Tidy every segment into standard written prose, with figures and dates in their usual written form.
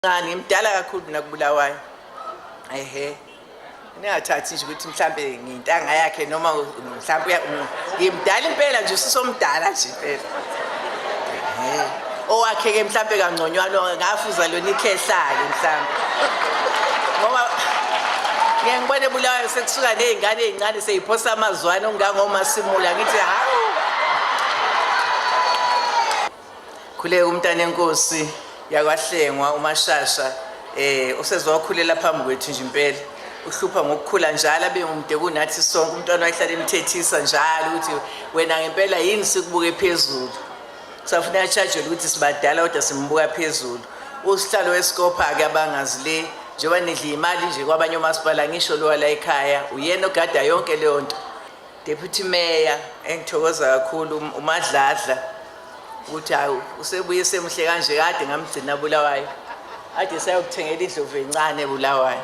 Ngimdala kakhulu mina kuBulawayo. Ehe. Ningathathi nje ukuthi mhlambe ngintanga yakhe noma mhlambe ngimdala impela nje usomdala nje impela. Ehe. Owakhe ke mhlambe kangconywana ngafuza lona ikhehlake mhlambe. Ngoba ngiyangibona eBulawayo sekusuka nezingane ezincane seyiphosa amazwana ongangomasimula ngithi hawu. Khuleka umntana enkosi yakwaHlengwa uMashasha usezwakhulela phambi kwethu nje impela uhlupha ngokukhula njalo abe umuntu kunathi sonke umntwana wayehlala emthethisa njalo ukuthi wena ngempela yini sikubuke phezulu kusafuna charge ukuthi sibadala kodwa simbuka phezulu usihlalo weScopa ke abangazi le njengoba nidla imali nje kwabanye umasipala ngisho lo la ekhaya uyena ogada yonke leyo nto deputy mayor engithokoza kakhulu uMadladla ukuthi hawu usebuye semhle kanje kade ngamgcina Bulawayo ade sayokuthengela indlovu encane eBulawayo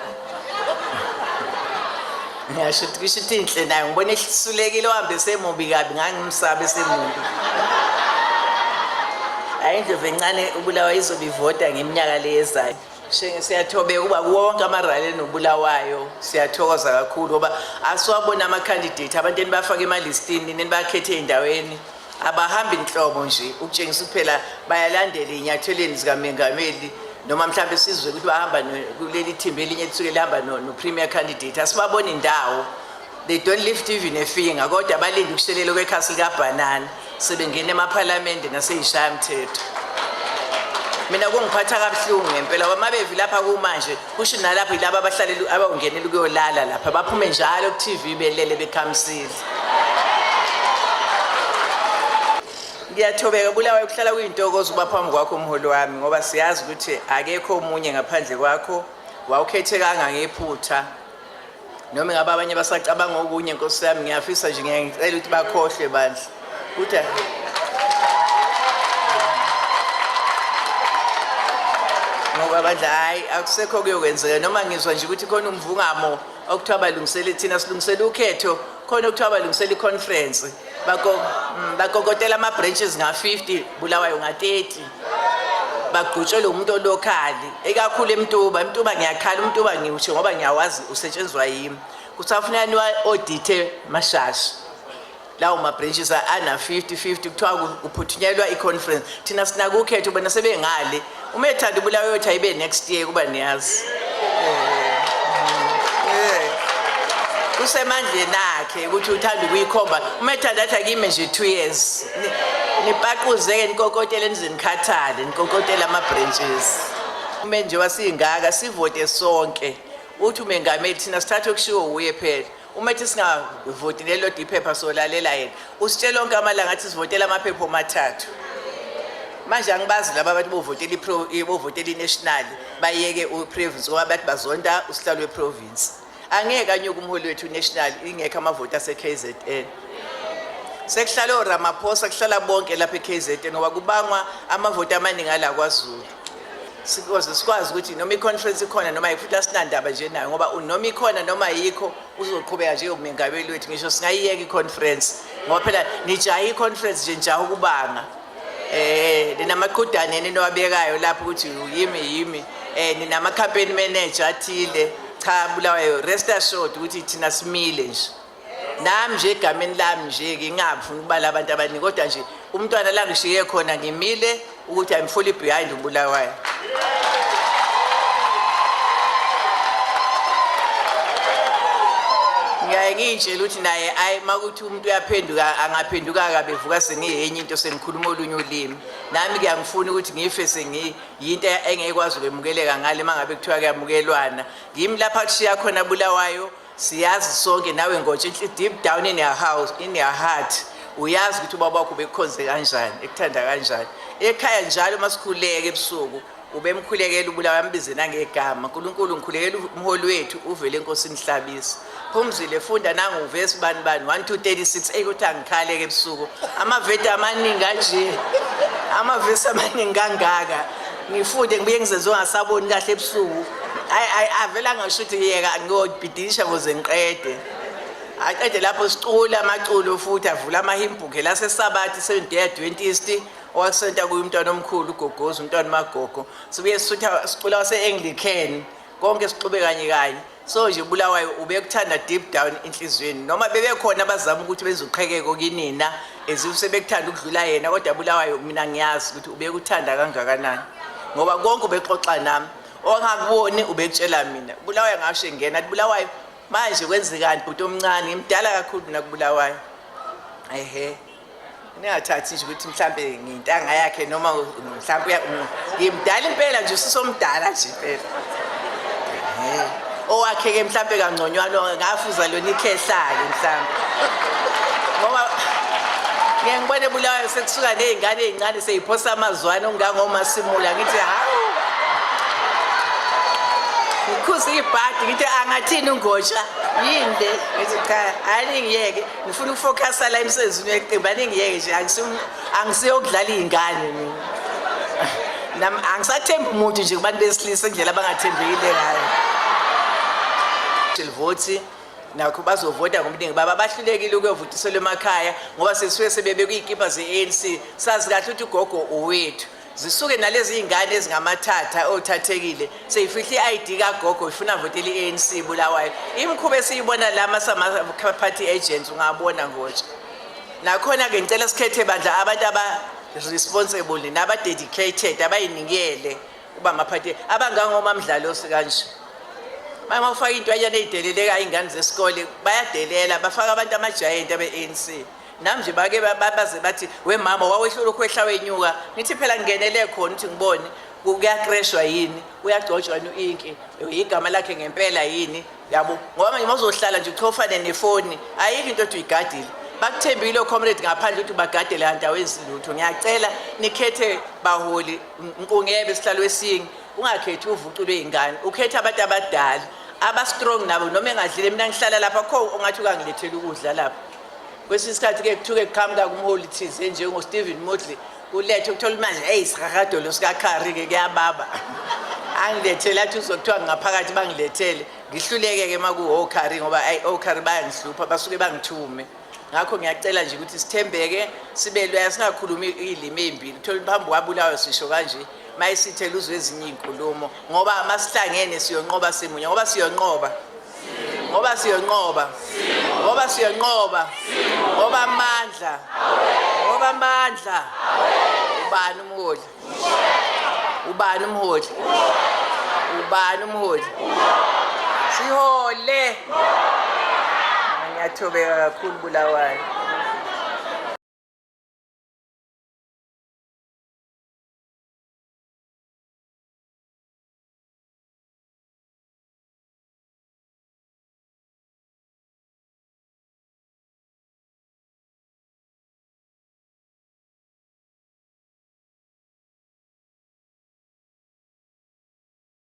ngiyasho ukuthi kusho ukuthi inhle nayo ngibona ehlisulekile uhambe semubi kabi ngangimsaba esemubi hayi indlovu encane uBulawayo izobivota ngeminyaka leyezayo siyathobe kuba wonke amarally noBulawayo siyathokoza kakhulu ngoba asiwabona ama candidate abantu enibafaka emalistini nenibakhethe endaweni abahambi inhlobo nje ukutshengisa kuphela bayalandela inyathelweni zikaMengameli noma mhlawumbe sizwe ukuthi bahamba kuleli thimba elinye lithuke lihamba no premier candidate asibabona indawo they don't lift even a finger kodwa balinde ukushelela kwekhasi likaBhanana sebengena emaparlamente naseyishaya umthetho mina kungiphatha kabuhlungu ngempela ngoba bevi lapha kumanje kusho nalapho yilabo abahlalela abawungenela ukuyolala lapha baphume njalo ku TV belele bekhamsile Ngiyathobeka Bulawayo ukuhlala kuyintokozo kuba phambi kwakho umholi wami ngoba siyazi ukuthi akekho umunye ngaphandle kwakho wawukhethe kanga ngephutha noma ngabe abanye basacabanga okunye Nkosi yami ngiyafisa nje ngiyacela ukuthi bakhohle bandla ukuthi ngoba bandla hayi akusekho kuyokwenzeka noma ngizwa nje ukuthi khona umvungamo okuthiwa balungisele thina silungisele ukhetho khona okuthiwa balungisele iconference bakokotela ama branches nga50 Bulawayo nga30 bagqutshele umuntu olokali ekakhulu eMtuba ngiyakhala uMtuba ngisho ngoba ngiyawazi usetshenzwa yimi kusafunani audite Mashasha lawo ma branches ana 50 kuthiwa kuphuthunyelwa iconference thina sinaka ukhetho bona sebengale uma ethanda Bulawayo uthi ayibe next year kuba niyazi kusemandleni akhe ukuthi uthanda ukuyikhomba uma ethanda athi akime nje 2 years nipaquzeke nikokotele nizinikhathale nikokotela ama branches uma nje wasingaka sivote sonke uthi uMengameli thina sithathe okushiwo uye phela uma ethi singavoti lelo diphepha solalela yena usitshela lonke amalanga athi sivotela amaphepha amathathu manje angibazi laba abantu bovotela national bayeke uprovince ngoba bathi bazonda usihlalo weprovince angeke anyuke umholi wethu national ingekho amavoti aseKZN sekuhlala uRamaphosa kuhlala bonke lapha eKZN ngoba kubangwa amavoti amaningi ala kwaZulu sikwazi ukuthi noma iconference ikhona noma ifuthi asinandaba nje nayo ngoba noma ikhona noma ayikho uzoqhubeka nje uMengameli wethu ngisho singayiyeka iconference ngoba phela nijaha iconference nje njaha ukubanga ninamaqhudane ninowabekayo lapho ukuthi yimi ninama campaign manager athile cha Bulawayo rest assured ukuthi thina simile nje nami nje egameni lami nje ngingafuni ukubala abantu abaningi kodwa nje umntwana la ngishiye khona ngimile ukuthi I'm fully behind uBulawayo ngiyayitshela ukuthi naye ayi makuthi umuntu uyaphenduka angaphenduka kabe vuka sengiyenye into sengikhuluma olunye ulimi nami ngiyangifuna ukuthi ngife sengiyinto engekwazi ukwemukeleka ngale mangabe kuthiwa kuyamukelwana ngimi lapha kushiya khona Bulawayo siyazi sonke nawe ngotshe deep down in your house in your heart uyazi ukuthi ubaba wakho bekukhonze kanjani ekuthanda kanjani ekhaya njalo masikhuleke ebusuku ubemkhulekela uBulawayo ambize nangegama uNkulunkulu ngikhulekela umholi wethu uvele enkosini Hlabisa Phumzile funda nangu verse bani 1-36 ekuthi angikhaleke ebusuku amaveti amaningi kanje amavesi amaningi kangaka ngifunde ngibuye ngizenze ngasaboni kahle ebusuku avela ngisho ukuthi yeka ngiyobhidisha ukuze ngiqede aqede lapho sicula amaculo futhi avula amahimbuke la seSabathi Seventh Day Adventist owasenta kuye umntwana omkhulu uGogozi umntwana magogo sibuye sicula wase-Anglican konke sixube kanye kanye so nje Bulawayo ubekuthanda deep down enhlizweni noma bebekhona abazama ukuthi bezoqhekeko kinina sebekuthanda ukudlula yena kodwa Bulawayo mina ngiyazi ukuthi ubekuthanda kangakanani ngoba konke ubexoxa nami ongakuboni ubekutshela mina Bulawayo ngasho ngena athi Bulawayo manje kwenzekani bhuti omncane ngimdala kakhulu mina kuBulawayo ehe ningathathi nje ukuthi mhlambe ngintanga yakhe noma mhlambe ngimdala impela nje usisomdala nje impela owakhe ke mhlambe kangconywana ngafuza lona ikhehlake mhlambe ngoba ngiyangibone Bulawayo sekusuka nezingane ezincane seyiphosa amazwana ongangomasimula ngithi hawu ukhusi ibhadi ngithi angathini ungosha yinde ngithi cha aningiyeke ngifuna ukufocus la emsebenzini weqembu aningiyeke nje angisiyokudlala izingane mina angisathembi umuntu nje kubantu besilisa indlela abangathembekile ngayo vote nakho bazovota ngobuningi baba bahlulekile ukuyovotiselwa emakhaya ngoba sesisuke sebebe kuyikipa ze-ANC sazi kahle ukuthi ugogo uwethu zisuke nalezi izingane ezingamathatha othathekile seyifihle i-ID kagogo ifuna votela i-ANC Bulawayo imikhuba esiyibona lama sama party agents ungabona ngoje nakhona ke ngicela sikhethe bandla abantu aba responsible naba dedicated abayinikele kuba ama-party abangangomamdlalo sikanje mama ufaka intwanyana ezideleleka ingane zesikole bayadelela bafaka abantu ama-giant abe-ANC nami nje bake baze bathi we mama wawehlula ukwehla wenyuka ngithi phela ngingenele khona ukuthi ngibone kuyacrashwa yini uyagcotshwa no-inki igama lakhe ngempela yini yabo ngoba manje mazohlala nje uchofane nefoni ayikho into ethi uyigadile bakuthembile comrade ngaphandle ukuthi bagadele antawenzi lutho ngiyacela nikhethe baholi Nkungebe sihlalo wesingi ungakhethi uvuculwe izingane ukhetha abantu abadala aba-strong nabo noma engadlile mina ngihlala lapha kho ungathi ukangilethela ukudla lapha kwesinye isikhathi ke kuthuke kuqhamuka kumholi thize njengoStephen Motley kulethe ukuthola manje hey sikakadolo sikaKhari-ke kuyababa angilethele athi uzokuthiwa ngaphakathi bangilethele ngihluleke ke maku-Khari ngoba o-Khari bayangihlupha basuke bangithume ngakho ngiyacela nje ukuthi sithembeke sibe loya singakhulumi izilimi ezimbili uthola phambi kwaBulawayo sisho kanje mayisithela uzwe ezinye izinkulumo ngoba masihlangene siyonqoba simunye ngoba siyonqoba ngoba amandla ubani umholi sihole ngiyathobeka kakhulu Bulawayo.